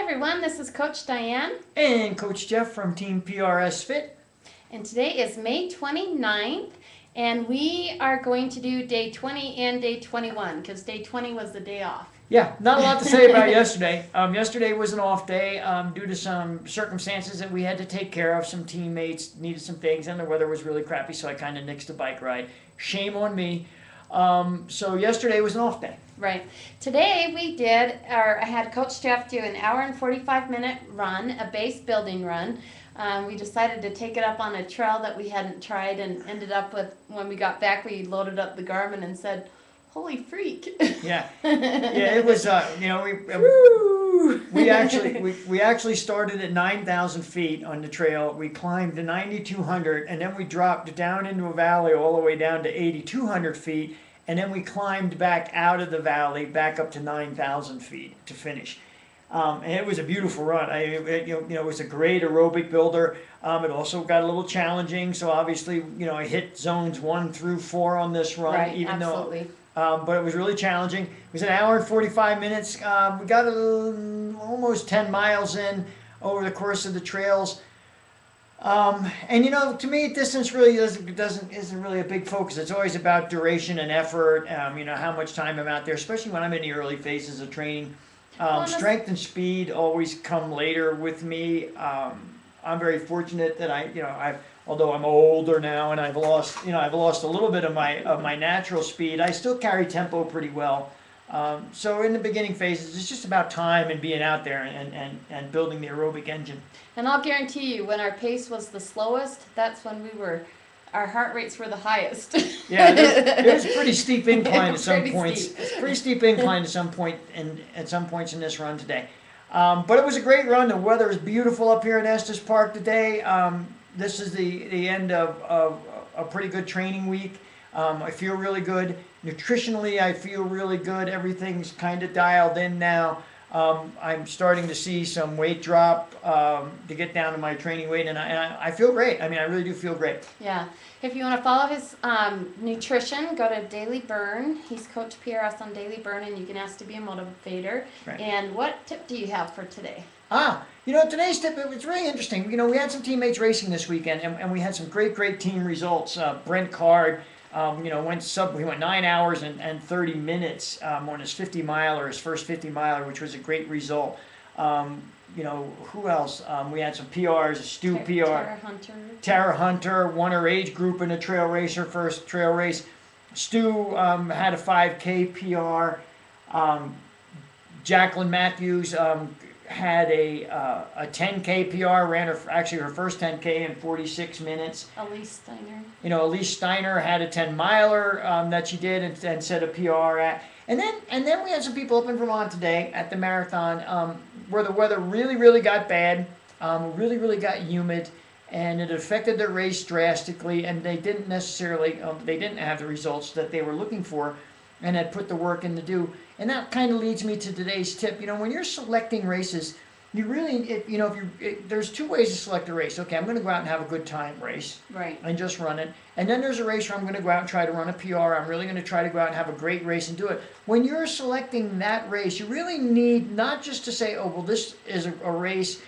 everyone, this is Coach Diane. And Coach Jeff from Team prsfit. And today is May 29th, and we are going to do day 20 and day 21 because day 20 was the day off. Yeah, not a lot to say about yesterday. Yesterday was an off day due to some circumstances that we had to take care of. Some teammates needed some things, and the weather was really crappy, so I kind of nixed a bike ride. Shame on me. So yesterday was an off day. Right. Today I had Coach Jeff do an hour and 45-minute run, a base building run. We decided to take it up on a trail that we hadn't tried, and ended up with, when we got back, we loaded up the Garmin and said, holy freak. Yeah, it was, we actually started at 9,000 feet on the trail. We climbed to 9,200, and then we dropped down into a valley all the way down to 8,200 feet, and then we climbed back out of the valley back up to 9,000 feet to finish. And it was a beautiful run. It was a great aerobic builder. It also got a little challenging. So obviously, I hit zones 1 through 4 on this run, Right, even absolutely. but it was really challenging. It was an hour and 45 minutes. We got almost 10 miles in over the course of the trails. And to me, distance really isn't really a big focus. It's always about duration and effort. How much time I'm out there, especially when I'm in the early phases of training. Strength and speed always come later with me. I'm very fortunate that although I'm older now and I've lost a little bit of my natural speed, I still carry tempo pretty well. So in the beginning phases, it's just about time and being out there and building the aerobic engine. And I'll guarantee you, when our pace was the slowest, that's when our heart rates were the highest. Yeah, there's a pretty steep incline at some Pretty points. steep. It's a pretty steep incline at some points in this run today. But it was a great run. The weather is beautiful up here in Estes Park today. This is the end of a pretty good training week. I feel really good. Nutritionally, I feel really good. Everything's kind of dialed in now. I'm starting to see some weight drop to get down to my training weight, and I feel great. I really do feel great. Yeah. If you want to follow his nutrition, go to Daily Burn. He's Coach PRS on Daily Burn, and you can ask to be a motivator. Right. And what tip do you have for today? Today's tip, it was really interesting. We had some teammates racing this weekend, and we had some great team results. Brent Card, he went 9 hours and 30 minutes on his 50-miler, his first 50-miler, which was a great result. Who else? We had some PRs, a Stu PR. Tara Hunter won her age group in a trail race, her first trail race. Stu had a 5K PR. Jacqueline Matthews had a 10K PR, ran her first 10K in 46 minutes. Elise Steiner. Elise Steiner had a 10-miler that she did and set a PR at. And then we had some people up in Vermont today at the marathon where the weather really got bad, really got humid, and it affected their race drastically, and they didn't necessarily, they didn't have the results that they were looking for and had put the work in to do. And that kind of leads me to today's tip. When you're selecting races, you really, there's 2 ways to select a race. Okay, I'm going to go out and have a good time race. Right. And just run it. And then there's a race where I'm going to go out and try to run a PR. I'm really going to try to go out and have a great race and do it. When you're selecting that race, you really need not just to say, oh, well, this is a race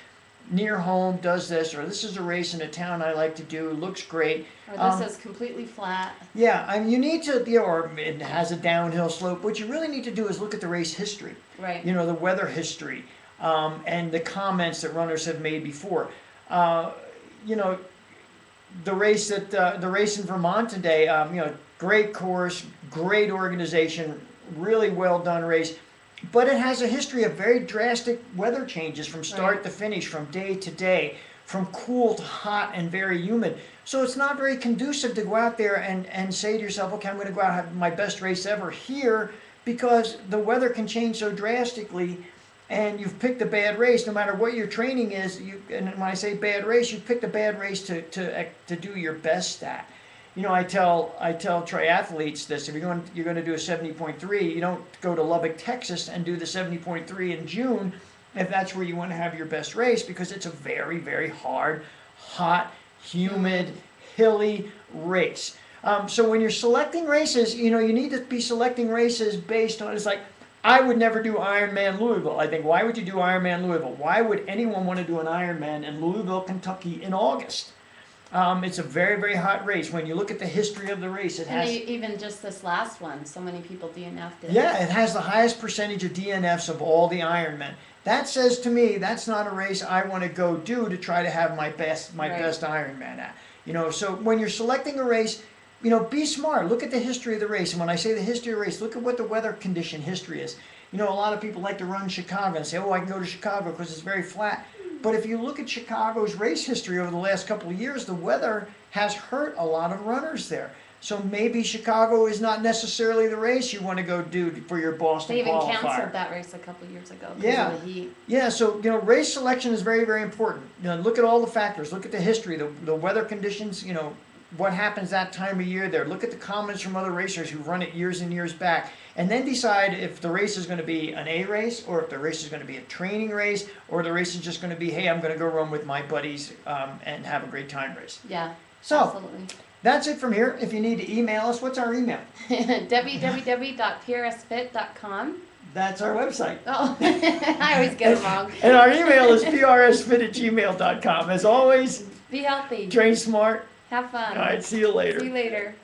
near home, does this, or this is a race in a town I like to do, looks great. Or this is completely flat. Yeah, you need to, or it has a downhill slope. What you really need to do is look at the race history. Right. The weather history. And the comments that runners have made before. The race in Vermont today, great course, great organization, really well done race, but it has a history of very drastic weather changes from start to finish, from day to day, from cool to hot and very humid. So it's not very conducive to go out there and say to yourself, okay, I'm going to go out and have my best race ever here, because the weather can change so drastically. And you've picked a bad race, no matter what your training is. And when I say bad race, you picked a bad race to do your best at. I tell triathletes this: if you're going to do a 70.3, you don't go to Lubbock, Texas, and do the 70.3 in June if that's where you want to have your best race, because it's a very hard, hot, humid, hilly race. So when you're selecting races, you need to be selecting races based on, it's like, I would never do Ironman Louisville. I think, why would you do Ironman Louisville? Why would anyone want to do an Ironman in Louisville, Kentucky in August? It's a very, very hot race. When you look at the history of the race, it And has... even just this last one, so many people DNF'd it. Yeah, it has the highest percentage of DNFs of all the Ironmen. That says to me, that's not a race I want to go do to try to have my best Ironman at. You know, so when you're selecting a race, you know, be smart. Look at the history of the race. And when I say the history of the race, look at what the weather condition history is. You know, a lot of people like to run Chicago and say, oh, I can go to Chicago because it's very flat. But if you look at Chicago's race history over the last couple of years, the weather has hurt a lot of runners there. So maybe Chicago is not necessarily the race you want to go do for your Boston They even qualifier. canceled that race a couple years ago because Yeah. of the heat. Yeah, so, you know, race selection is very, very important. You know, look at all the factors. Look at the history, the weather conditions, you know, what happens that time of year there. Look at the comments from other racers who run it years and years back. And then decide if the race is going to be an A race, or if the race is going to be a training race, or the race is just going to be, hey, I'm going to go run with my buddies and have a great time race. Yeah, So, absolutely. that's it from here. If you need to email us, what's our email? www.prsfit.com. That's our website. Oh, I always get it wrong. And our email is prsfit@gmail.com. As always, Be healthy. train smart. Have fun. All right, see you later. See you later.